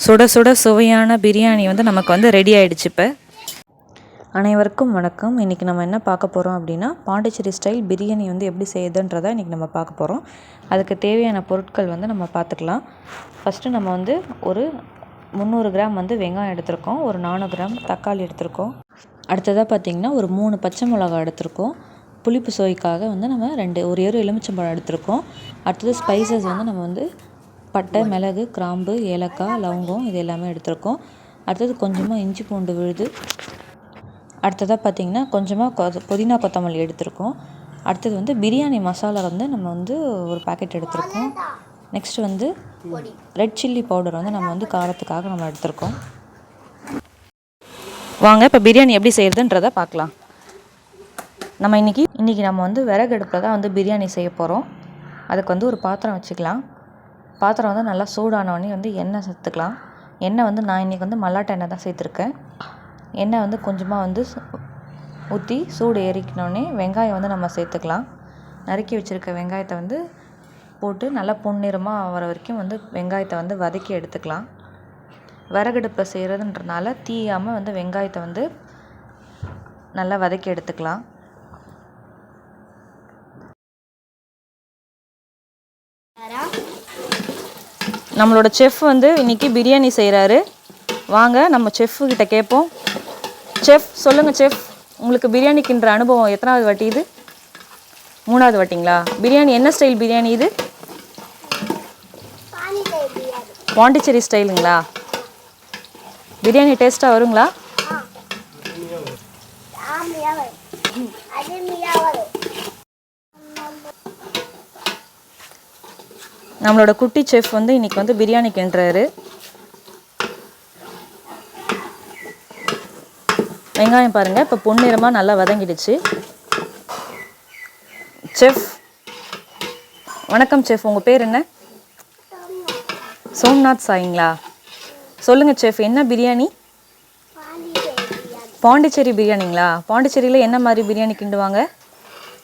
சுட சுட சுவையான பிரியாணி வந்து நமக்கு வந்து ரெடி ஆகிடுச்சு. இப்போ அனைவருக்கும் வணக்கம். இன்றைக்கி நம்ம என்ன பார்க்க போகிறோம் அப்படின்னா, பாண்டிச்சேரி ஸ்டைல் பிரியாணி வந்து எப்படி செய்யுதுன்றதை இன்றைக்கி நம்ம பார்க்க போகிறோம். அதுக்கு தேவையான பொருட்கள் வந்து நம்ம பார்த்துக்கலாம். ஃபஸ்ட்டு நம்ம வந்து ஒரு 300 கிராம் வந்து வெங்காயம் எடுத்திருக்கோம், ஒரு 400 கிராம் தக்காளி எடுத்திருக்கோம். அடுத்ததாக பார்த்திங்கன்னா ஒரு 3 பச்சை மிளகா எடுத்திருக்கோம். புளிப்பு சுவைக்காக வந்து நம்ம ஒரு எலுமிச்சம்பழம் எடுத்திருக்கோம். அடுத்தது ஸ்பைசஸ் வந்து நம்ம வந்து பட்டை, மிளகு, கிராம்பு, ஏலக்காய், லவங்கம் இது எல்லாமே எடுத்திருக்கோம். அடுத்தது கொஞ்சமாக இஞ்சி பூண்டு விழுது. அடுத்ததாக பார்த்திங்கன்னா கொஞ்சமாக புதினா கொத்தமல்லி எடுத்திருக்கோம். அடுத்தது வந்து பிரியாணி மசாலா வந்து நம்ம வந்து ஒரு பாக்கெட் எடுத்திருக்கோம். நெக்ஸ்ட்டு வந்து ரெட் சில்லி பவுடர் வந்து நம்ம வந்து காரத்துக்காக நம்ம எடுத்திருக்கோம். வாங்க இப்போ பிரியாணி எப்படி செய்கிறதுன்றதை பார்க்கலாம். நம்ம இன்றைக்கி நம்ம வந்து விறகு அடுப்பில் தான் வந்து பிரியாணி செய்ய போகிறோம். அதுக்கு வந்து ஒரு பாத்திரம் வச்சுக்கலாம். பாத்திரம் வந்து நல்லா சூடானோடனே வந்து எண்ணெய் சேர்த்துக்கலாம். எண்ணெய் வந்து நான் இன்றைக்கி வந்து மல்லாட்டை எண்ணெய் தான் சேர்த்துருக்கேன். எண்ணெய் வந்து கொஞ்சமாக வந்து ஊற்றி சூடு ஏறிக்கினோடனே வெங்காயம் வந்து நம்ம சேர்த்துக்கலாம். நறுக்கி வச்சுருக்க வெங்காயத்தை வந்து போட்டு நல்லா பொன்னிறமாக வர வரைக்கும் வந்து வெங்காயத்தை வந்து வதக்கி எடுத்துக்கலாம். விறகடுப்பில் செய்கிறதுன்றனால தீயாமல் வந்து வெங்காயத்தை வந்து நல்லா வதக்கி எடுத்துக்கலாம். நம்மளோட செஃப் வந்து இன்றைக்கி பிரியாணி செய்கிறாரு. வாங்க நம்ம செஃப்கிட்ட கேட்போம். செஃப் சொல்லுங்கள் செஃப், உங்களுக்கு பிரியாணி கிண்டுற அனுபவம் எத்தனாவது வாட்டி இது? 3வது வாட்டிங்களா? பிரியாணி என்ன ஸ்டைல் பிரியாணி இது? பாண்டிச்சேரி ஸ்டைலுங்களா? பிரியாணி டேஸ்ட்டாக வருங்களா? நம்மளோட குட்டி செஃப் வந்து இன்றைக்கி வந்து பிரியாணி கிண்டுறாரு. வெங்காயம் பாருங்கள் இப்போ பொன்னிறமாக நல்லா வதங்கிடுச்சு. செஃப் வணக்கம் செஃப், உங்கள் பேர் என்ன? சோம்நாத் சாய்ங்களா? சொல்லுங்கள் செஃப், என்ன பிரியாணி? பாண்டிச்சேரி பிரியாணிங்களா? பாண்டிச்சேரியில் என்ன மாதிரி பிரியாணி கிண்டுவாங்க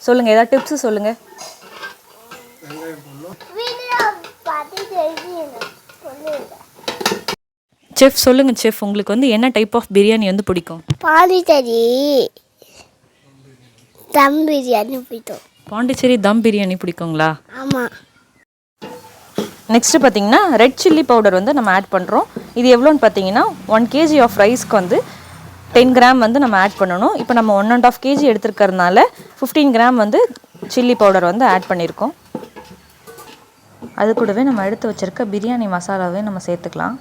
சொல்லுங்கள், ஏதாவது டிப்ஸு சொல்லுங்கள். செஃப் சொல்லுங்கள் செஃப், உங்களுக்கு வந்து என்ன டைப் ஆஃப் பிரியாணி வந்து பிடிக்கும்? பாண்டிச்சேரி தம் பிரியாணி பிடிக்கும். பாண்டிச்சேரி தம் பிரியாணி பிடிக்குங்களா? ஆமாம். நெக்ஸ்ட்டு பார்த்தீங்கன்னா ரெட் சில்லி பவுடர் வந்து நம்ம ஆட் பண்ணுறோம். இது எவ்வளோன்னு பார்த்தீங்கன்னா 1 kg ஆஃப் ரைஸ்க்கு வந்து 10 கிராம் வந்து நம்ம ஆட் பண்ணணும். இப்போ நம்ம 1.5 kg எடுத்துருக்கறதுனால 15 கிராம் வந்து சில்லி பவுடர் வந்து ஆட் பண்ணியிருக்கோம். அது கூடவே நம்ம எடுத்து வச்சுருக்க பிரியாணி மசாலாவே நம்ம சேர்த்துக்கலாம்.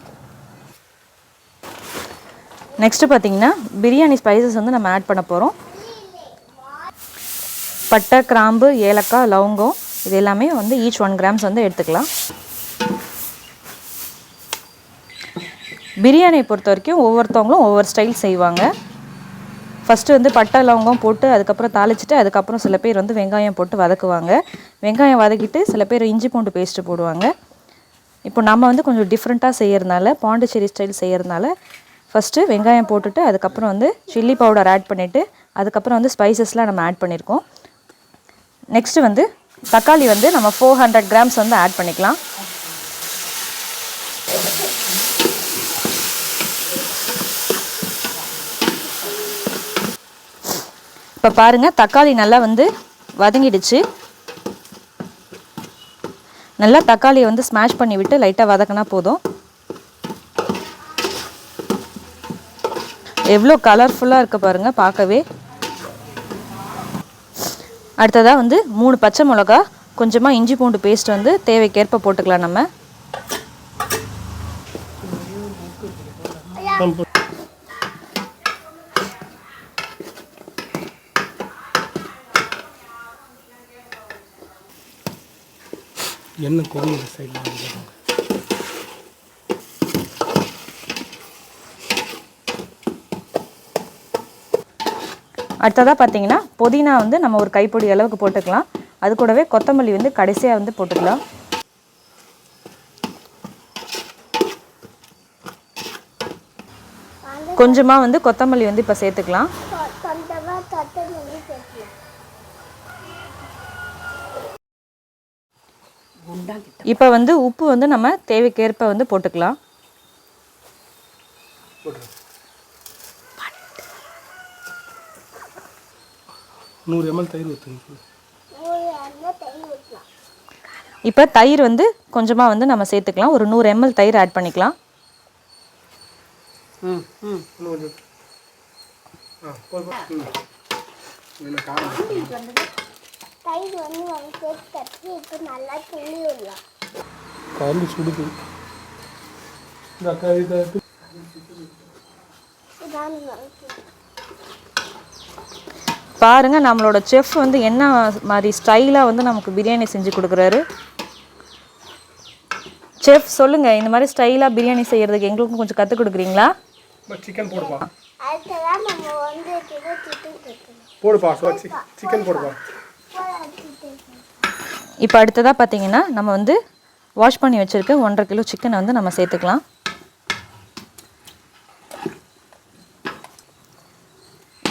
நெக்ஸ்ட்டு பார்த்திங்கன்னா பிரியாணி ஸ்பைசஸ் வந்து நம்ம ஆட் பண்ண போகிறோம். பட்டை, கிராம்பு, ஏலக்காய், லவங்கம் இது எல்லாமே வந்து ஈச் 1 கிராம்ஸ் வந்து எடுத்துக்கலாம். பிரியாணியை பொறுத்த வரைக்கும் ஒவ்வொருத்தவங்களும் ஒவ்வொரு ஸ்டைல் செய்வாங்க. ஃபஸ்ட்டு வந்து பட்டை லவங்கம் போட்டு அதுக்கப்புறம் தாளிச்சிட்டு அதுக்கப்புறம் சில பேர் வந்து வெங்காயம் போட்டு வதக்குவாங்க. வெங்காயம் வதக்கிட்டு சில பேர் இஞ்சி பூண்டு பேஸ்ட்டு போடுவாங்க. இப்போ நம்ம வந்து கொஞ்சம் டிஃப்ரெண்ட்டாக செய்கிறதுனால, பாண்டிச்சேரி ஸ்டைல் செய்கிறதுனால ஃபஸ்ட்டு வெங்காயம் போட்டுட்டு அதுக்கப்புறம் வந்து சில்லி பவுடர் ஆட் பண்ணிவிட்டு அதுக்கப்புறம் வந்து ஸ்பைசஸ்லாம் நம்ம ஆட் பண்ணியிருக்கோம். நெக்ஸ்ட்டு வந்து தக்காளி வந்து நம்ம 400 கிராம்ஸ் வந்து ஆட் பண்ணிக்கலாம். இப்போ பாருங்கள் தக்காளி நல்லா வந்து வதங்கிடுச்சு. நல்லா தக்காளியை வந்து ஸ்மாஷ் பண்ணி விட்டு லைட்டாக வதக்கினா போதும். எவ்வளோ கலர்ஃபுல்லாக இருக்குது பாருங்கள் பார்க்கவே. அடுத்ததாக வந்து 3 பச்சை மிளகா, கொஞ்சமாக இஞ்சி பூண்டு பேஸ்ட் வந்து தேவைக்கேற்ப போட்டுக்கலாம் நம்ம. என்ன கொதிக்கிற சைடில் அடுத்ததாக பார்த்தீங்கன்னா புதினா வந்து நம்ம ஒரு கைப்பிடி அளவுக்கு போட்டுக்கலாம். அது கூடவே கொத்தமல்லி வந்து கடைசியாக வந்து போட்டுக்கலாம். கொஞ்சமாக வந்து கொத்தமல்லி வந்து இப்போ சேர்த்துக்கலாம். இப்போ வந்து உப்பு வந்து நம்ம தேவைக்கேற்ப வந்து போட்டுக்கலாம். போட்டுரு 100 ml தயிர் ஊற்றுங்க. இப்போ தயிர் வந்து கொஞ்சமாக வந்து நம்ம சேர்த்துக்கலாம். ஒரு 100 ml தயிர் ஆட் பண்ணிக்கலாம். இன்னும் கொஞ்சம் கரண்டு சுடுது. இந்த அக்கா இதை பாருங்கள், நம்மளோட செஃப் வந்து என்ன மாதிரி ஸ்டைலாக வந்து நமக்கு பிரியாணி செஞ்சு கொடுக்குறாரு. செஃப் சொல்லுங்கள், இந்த மாதிரி ஸ்டைலாக பிரியாணி செய்கிறதுக்கு எங்களுக்கும் கொஞ்சம் கற்றுக் கொடுக்குறீங்களா? சிக்கன் போடுப்பா. போடுப்பா, சிக்கன் போடுப்பா. இப்போ அடுத்ததாக பார்த்தீங்கன்னா நம்ம வந்து வாஷ் பண்ணி வச்சுருக்க 1.5 கிலோ சிக்கனை வந்து நம்ம சேர்த்துக்கலாம்.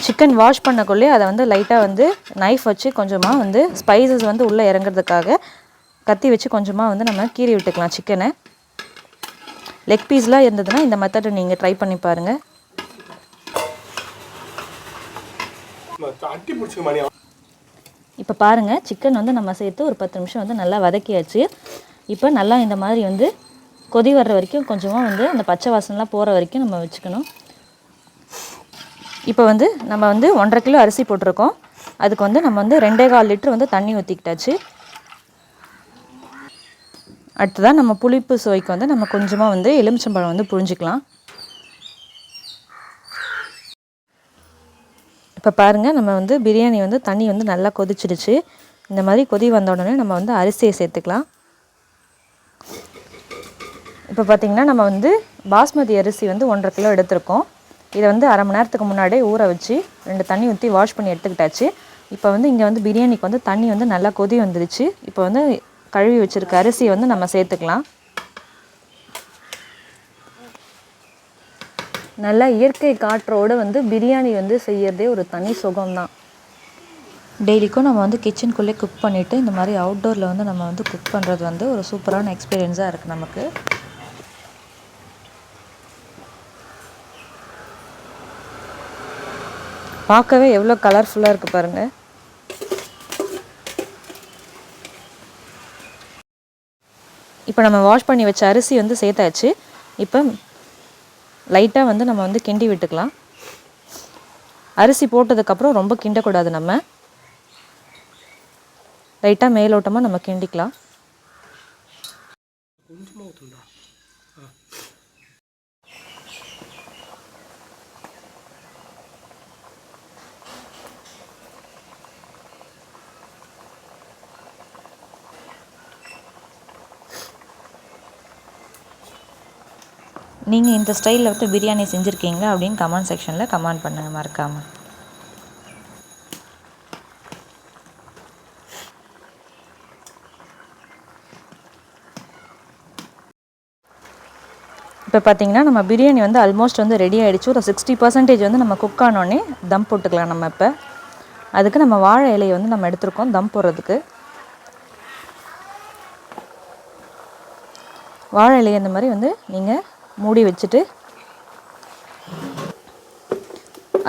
சிக்கன் வாஷ் பண்ணக்குள்ளே அதை வந்து லைட்டாக வந்து நைஃப் வச்சு கொஞ்சமாக வந்து ஸ்பைசஸ் வந்து உள்ளே இறங்குறதுக்காக கத்தி வச்சு கொஞ்சமாக வந்து நம்ம கீறி விட்டுக்கலாம் சிக்கனை. லெக் பீஸ்லாம் இருந்ததுன்னா இந்த மெத்தடை நீங்கள் ட்ரை பண்ணி பாருங்கள். இப்போ பாருங்கள், சிக்கன் வந்து நம்ம சேர்த்து ஒரு 10 நிமிஷம் வந்து நல்லா வதக்கியாச்சு. இப்போ நல்லா இந்த மாதிரி வந்து கொதி வர்ற வரைக்கும் கொஞ்சமாக வந்து அந்த பச்சை வாசனைலாம் போகிற வரைக்கும் நம்ம வச்சுக்கணும். இப்போ வந்து நம்ம வந்து 1.5 கிலோ அரிசி போட்டிருக்கோம். அதுக்கு வந்து நம்ம வந்து 2.25 லிட்டர் வந்து தண்ணி ஊற்றிக்கிட்டாச்சு. அடுத்ததான் நம்ம புளிப்பு சுவைக்கு வந்து நம்ம கொஞ்சமாக வந்து எலுமிச்சம்பழம் வந்து புழிஞ்சிக்கலாம். இப்போ பாருங்கள், நம்ம வந்து பிரியாணி வந்து தண்ணி வந்து நல்லா கொதிச்சிடுச்சு. இந்த மாதிரி கொதி வந்த உடனே நம்ம வந்து அரிசியை சேர்த்துக்கலாம். இப்போ பார்த்திங்கன்னா நம்ம வந்து பாஸ்மதி அரிசி வந்து 1.5 கிலோ எடுத்திருக்கோம். இதை வந்து அரை மணி நேரத்துக்கு முன்னாடியே ஊற வச்சு 2 தண்ணி ஊற்றி வாஷ் பண்ணி எடுத்துக்கிட்டாச்சு. இப்போ வந்து இங்கே வந்து பிரியாணிக்கு வந்து தண்ணி வந்து நல்லா கொதி வந்துடுச்சு. இப்போ வந்து கழுவி வச்சுருக்க அரிசியை வந்து நம்ம சேர்த்துக்கலாம். நல்லா இயற்கை காற்றோடு வந்து பிரியாணி வந்து செய்யறதே ஒரு தனி சுகம்தான். டெய்லிக்கும் நம்ம வந்து கிச்சனுக்குள்ளே குக் பண்ணிவிட்டு இந்த மாதிரி அவுட்டோரில் வந்து நம்ம வந்து குக் பண்ணுறது வந்து ஒரு சூப்பரான எக்ஸ்பீரியன்ஸாக இருக்குது நமக்கு. பார்க்கவே எவ்வளோ கலர்ஃபுல்லாக இருக்குது பாருங்கள். இப்போ நம்ம வாஷ் பண்ணி வச்ச அரிசி வந்து சேர்த்தாச்சு. இப்போ லைட்டாக வந்து நம்ம வந்து கிண்டி விட்டுக்கலாம். அரிசி போட்டதுக்கப்புறம் ரொம்ப கிண்டக்கூடாது, நம்ம லைட்டாக மேலோட்டமாக நம்ம கிண்டிக்கலாம். நீங்கள் இந்த ஸ்டைலில் வந்து பிரியாணி செஞ்சுருக்கீங்களா அப்படின்னு கமெண்ட் செக்ஷனில் கமெண்ட் பண்ணுங்கள் மறக்காமல். இப்போ பார்த்திங்கன்னா நம்ம பிரியாணி வந்து ஆல்மோஸ்ட் வந்து ரெடி ஆகிடுச்சு. ஒரு 60% வந்து நம்ம குக் ஆனோடனே தம் போட்டுக்கலாம். நம்ம இப்போ அதுக்கு நம்ம வாழை இலையை வந்து நம்ம எடுத்துருக்கோம் தம் போடுறதுக்கு. வாழை இலையை இந்த மாதிரி வந்து நீங்கள் மூடி வச்சுட்டு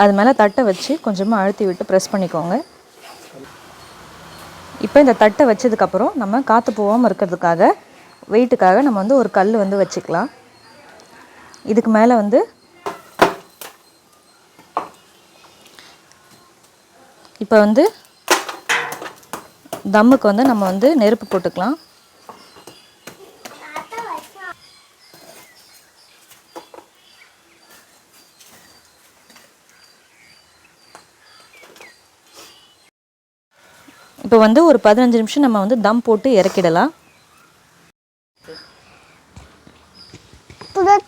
அது மேலே தட்டை வச்சு கொஞ்சமாக அழுத்தி விட்டு ப்ரெஸ் பண்ணிக்கோங்க. இப்போ இந்த தட்டை வச்சதுக்கப்புறம் நம்ம காற்று போகாமல் இருக்கிறதுக்காக வெயிட்டுக்காக நம்ம வந்து ஒரு கல் வந்து வச்சுக்கலாம். இதுக்கு மேலே வந்து இப்போ வந்து தம்முக்கு வந்து நம்ம வந்து நெருப்பு போட்டுக்கலாம். இப்போ வந்து ஒரு 15 நிமிஷம் நம்ம வந்து தம் போட்டு இறக்கிடலாம்.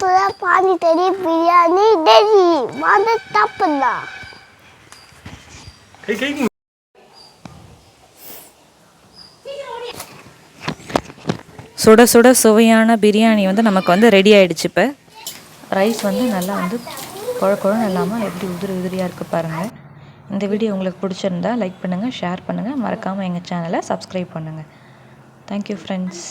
तुला पाणी तरी बिर्याणी द्यायची माझं तापला. சுட சுட சுவையான பிரியாணி வந்து நமக்கு வந்து ரெடி ஆகிடுச்சு. இப்போ ரைஸ் வந்து நல்லா வந்து குழன்னு இல்லாமல் எப்படி உதிரியாக இருக்குது பாருங்கள். இந்த வீடியோ உங்களுக்கு பிடிச்சிருந்தா லைக் பண்ணுங்கள், ஷேர் பண்ணுங்கள், மறக்காமல் எங்கள் சேனலை சப்ஸ்கிரைப் பண்ணுங்கள். Thank you friends.